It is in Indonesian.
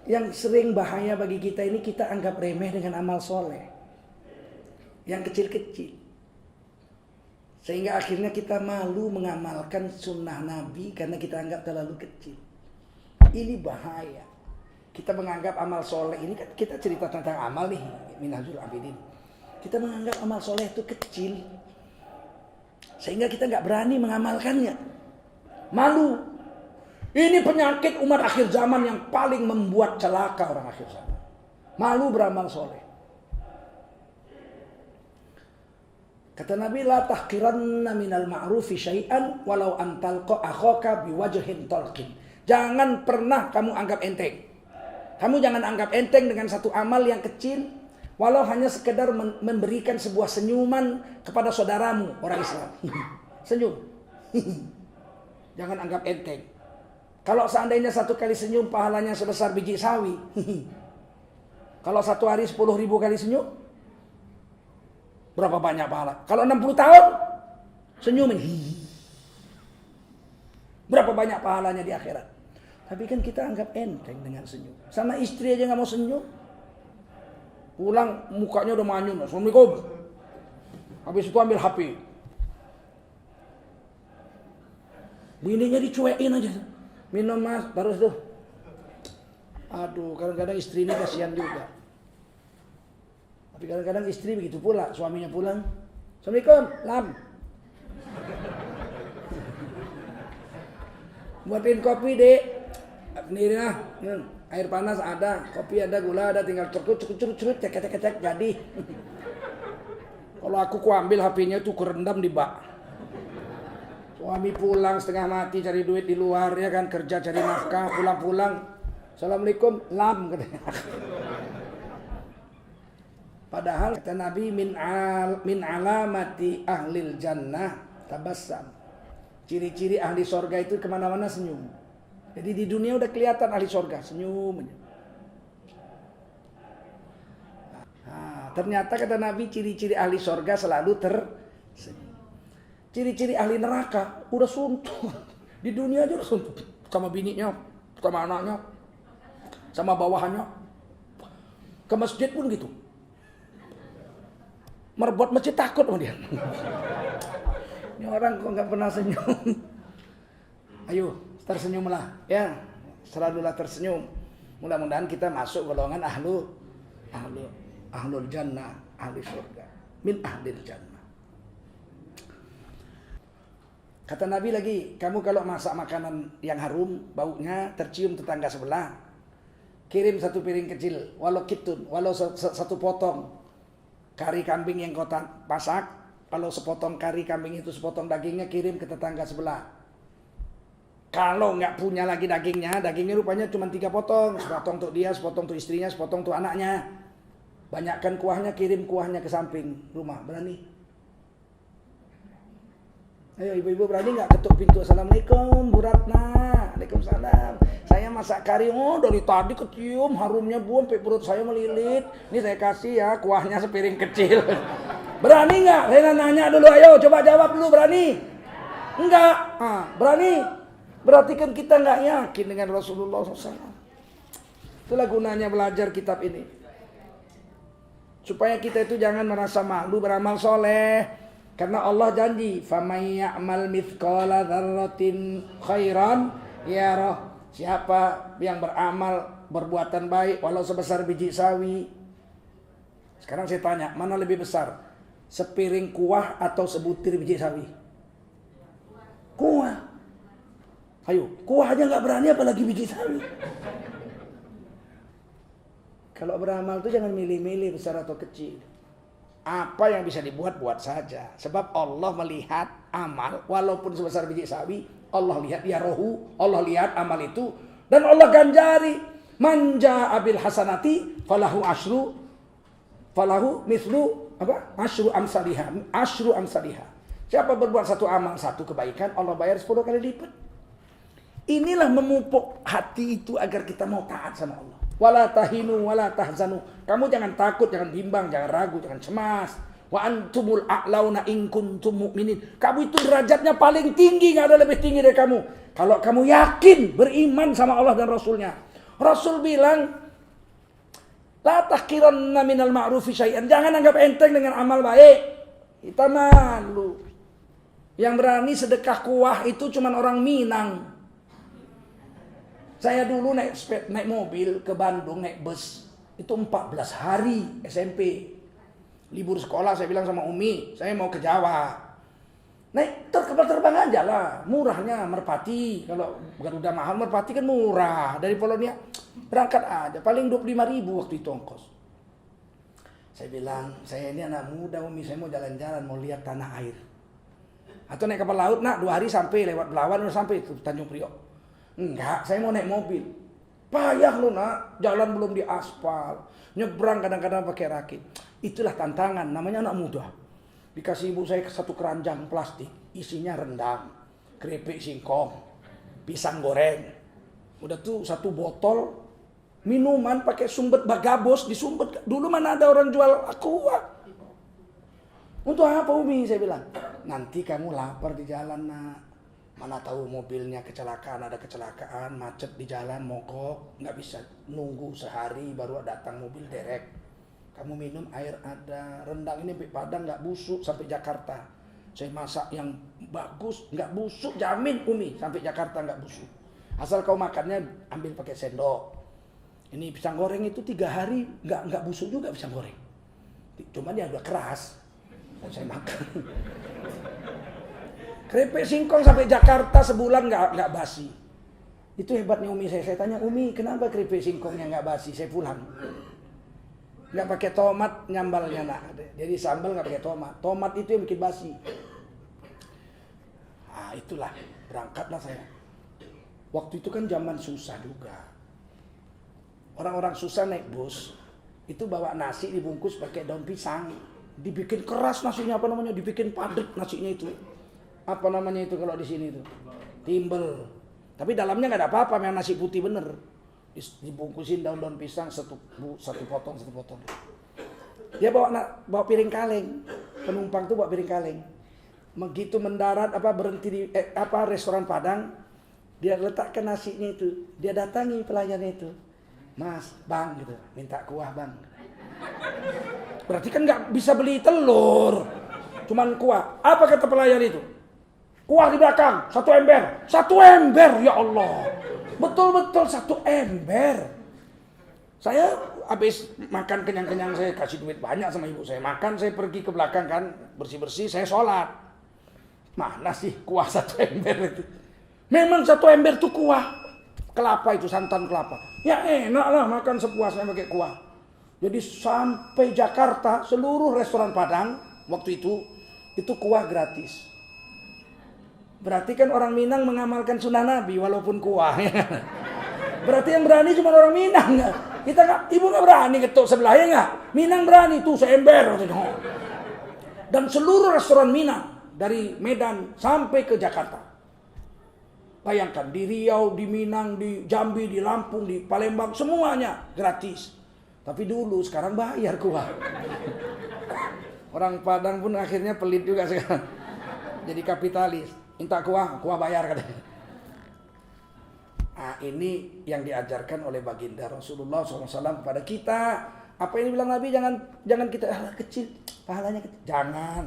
Yang sering bahaya bagi kita ini kita anggap remeh dengan amal soleh. Yang kecil-kecil. Sehingga akhirnya kita malu mengamalkan sunnah Nabi karena kita anggap terlalu kecil. Ini bahaya. Kita menganggap amal soleh ini, kita cerita tentang amal nih, Minhajul Abidin. Kita menganggap amal soleh itu kecil. Sehingga kita nggak berani mengamalkannya. Malu. Ini penyakit umat akhir zaman yang paling membuat celaka orang akhir zaman. Malu beramal soleh. Kata Nabi, la tahqiranna minal ma'rufi syai'an walau antalqa akhaka biwajhin talqin. Jangan pernah kamu anggap enteng. Kamu jangan anggap enteng dengan satu amal yang kecil, walau hanya sekedar memberikan sebuah senyuman kepada saudaramu orang Islam. Senyum. Jangan anggap enteng. Kalau seandainya satu kali senyum pahalanya sebesar biji sawi. Kalau satu hari 10.000 kali senyum, berapa banyak pahala? Kalau 60 tahun senyumin, berapa banyak pahalanya di akhirat? Tapi kan kita anggap enteng dengan senyum. Sama istri aja nggak mau senyum. Pulang mukanya udah manyun. Assalamualaikum. Habis itu ambil HP. Bininya dicuekin aja. Minum mas, baru itu. Aduh, kadang-kadang istri ini kasihan juga. Tapi kadang-kadang istri begitu pula, suaminya pulang. Assalamualaikum, lam. Buatin kopi, Dek. Sendiri lah. Air panas ada, kopi ada, gula ada, tinggal curut, cek, jadi. Kalau aku ambil HP-nya itu kurendam di bak. Suami pulang setengah mati cari duit di luar, ya kan, kerja cari nafkah, pulang-pulang. Assalamualaikum, lam katanya. Padahal kata Nabi min alamati ahlil jannah tabassam. Ciri-ciri ahli sorga itu kemana-mana senyum. Jadi di dunia udah kelihatan ahli sorga senyum. Nah, ternyata kata Nabi ciri-ciri ahli sorga selalu tersenyum. Ciri-ciri ahli neraka udah suntuk. Di dunia aja udah suntuk. Sama bininya, sama anaknya, sama bawahannya. Ke masjid pun gitu. Merbot masjid takut sama dia. Ini orang kok nggak pernah senyum. Ayo tersenyumlah, ya. Selalulah tersenyum. Mudah-mudahan kita masuk golongan ahlul jannah, ahli surga, min ahlil jannah. Kata Nabi lagi, kamu kalau masak makanan yang harum, baunya tercium tetangga sebelah, kirim satu piring kecil, walau kitun, walau satu potong kari kambing yang kau pasak, kalau sepotong kari kambing itu sepotong dagingnya kirim ke tetangga sebelah. Kalau nggak punya lagi dagingnya rupanya cuma 3 potong, sepotong untuk dia, sepotong untuk istrinya, sepotong untuk anaknya. Banyakkan kuahnya, kirim kuahnya ke samping rumah, berani? Ayo ibu-ibu berani nggak ketuk pintu? Assalamualaikum Bu Ratna. Waalaikumsalam. Saya masak kari, dari tadi kecium harumnya Bu, sampai perut saya melilit. Ini saya kasih ya kuahnya sepiring kecil. Berani nggak? Saya nanya dulu, ayo coba jawab dulu, berani? Enggak. Berani? Berarti kan kita nggak yakin dengan Rasulullah SAW. Itulah gunanya belajar kitab ini. Supaya kita itu jangan merasa malu beramal soleh. Karena Allah janji, "Faman ya'mal mithqala dzarratin khairan yarah." Siapa yang beramal berbuatan baik walau sebesar biji sawi. Sekarang saya tanya, mana lebih besar? Sepiring kuah atau sebutir biji sawi? Kuah. Ayo, kuah aja nggak berani apalagi biji sawi. Kalau beramal itu jangan milih-milih besar atau kecil. Apa yang bisa dibuat, buat saja. Sebab Allah melihat amal, walaupun sebesar biji sawi, Allah lihat, ya rohu, Allah lihat amal itu, dan Allah ganjari. Manja abil hasanati, falahu mislu, asyru amsaliha. Siapa berbuat satu amal, satu kebaikan, Allah bayar 10 kali lipat. Inilah memupuk hati itu agar kita mau taat sama Allah. Wala tahinu wala tahzanu. Kamu jangan takut, jangan bimbang, jangan ragu, jangan cemas. Wa antumul a'launa in kuntum mu'minin. Kamu itu derajatnya paling tinggi, enggak ada lebih tinggi dari kamu. Kalau kamu yakin beriman sama Allah dan Rasulnya. Rasul bilang, la tahqiranna minal ma'rufi syai'an. Jangan anggap enteng dengan amal baik. Kita malu. Yang berani sedekah kuah itu cuma orang Minang. Saya dulu naik mobil ke Bandung, naik bus. Itu 14 hari SMP. Libur sekolah saya bilang sama Umi, saya mau ke Jawa. Naik terbang aja lah, murahnya Merpati. Kalau Garuda mahal, Merpati kan murah. Dari Polonia berangkat aja, paling 25.000 waktu itu ongkos. Saya bilang, saya ini anak muda Umi, saya mau jalan-jalan, mau lihat tanah air. Atau naik kapal laut, nak 2 hari sampai, lewat Belawan udah sampai itu Tanjung Priok. Enggak, saya mau naik mobil. Payah lu nak, jalan belum diaspal. Nyebrang kadang-kadang pakai rakit. Itulah tantangan, namanya anak muda. Dikasih ibu saya satu keranjang plastik, isinya rendang, keripik singkong, pisang goreng. Udah tuh satu botol minuman pakai sumbet bagabos, disumbet. Dulu mana ada orang jual aqua. Untuk apa Umi? Saya bilang, nanti kamu lapar di jalan nak. Mana tahu mobilnya kecelakaan, ada kecelakaan, macet di jalan, mogok, nggak bisa nunggu sehari baru datang mobil derek. Kamu minum air ada, rendang ini sampai Padang nggak busuk sampai Jakarta. Saya masak yang bagus, nggak busuk, jamin Umi sampai Jakarta nggak busuk. Asal kau makannya ambil pakai sendok. Ini pisang goreng itu 3 hari nggak busuk juga pisang goreng. Cuman dia udah keras, saya makan. Keripik singkong sampai Jakarta sebulan nggak basi. Itu hebatnya Umi saya. Saya tanya Umi, kenapa keripik singkongnya nggak basi? Saya pulang. Nggak pakai tomat nyambalnya nak. Jadi sambal nggak pakai tomat. Tomat itu yang bikin basi. Nah itulah, berangkatlah saya. Waktu itu kan zaman susah juga. Orang-orang susah naik bus. Itu bawa nasi dibungkus pakai daun pisang. Dibikin keras nasinya, apa namanya? Dibikin padat nasinya itu. Apa namanya itu kalau di sini itu? Timbel. Tapi dalamnya nggak ada apa-apa, memang nasi putih bener. Dibungkusin daun-daun pisang satu potong. Dia bawa piring kaleng. Penumpang tuh bawa piring kaleng. Begitu mendarat berhenti di restoran Padang, dia letakkan nasinya itu. Dia datangi pelayannya itu. Mas, bang gitu, minta kuah bang. Berarti kan nggak bisa beli telur, cuman kuah. Apa kata pelayan itu? Kuah di belakang, 1 ember. 1 ember, ya Allah. Betul-betul 1 ember. Saya habis makan kenyang-kenyang, saya kasih duit banyak sama ibu saya. Makan, saya pergi ke belakang kan, bersih-bersih, saya sholat. Mana sih kuah 1 ember itu? Memang 1 ember itu kuah. Kelapa itu, santan kelapa. Ya enak lah makan sepuasnya pakai kuah. Jadi sampai Jakarta, seluruh restoran Padang waktu itu kuah gratis. Berarti kan orang Minang mengamalkan sunnah Nabi walaupun kuah. Berarti yang berani cuma orang Minang. Kita ibu nggak berani ketuk sebelahnya nggak. Minang berani tuh seember. Dan seluruh restoran Minang dari Medan sampai ke Jakarta. Bayangkan di Riau, di Minang, di Jambi, di Lampung, di Palembang semuanya gratis. Tapi dulu sekarang bayar kuah. Orang Padang pun akhirnya pelit juga sekarang. Jadi kapitalis. Minta kuah bayar katanya. Nah, ini yang diajarkan oleh baginda Rasulullah SAW kepada kita. Apa yang dibilang Nabi, jangan kita kecil, pahalanya kecil. Jangan.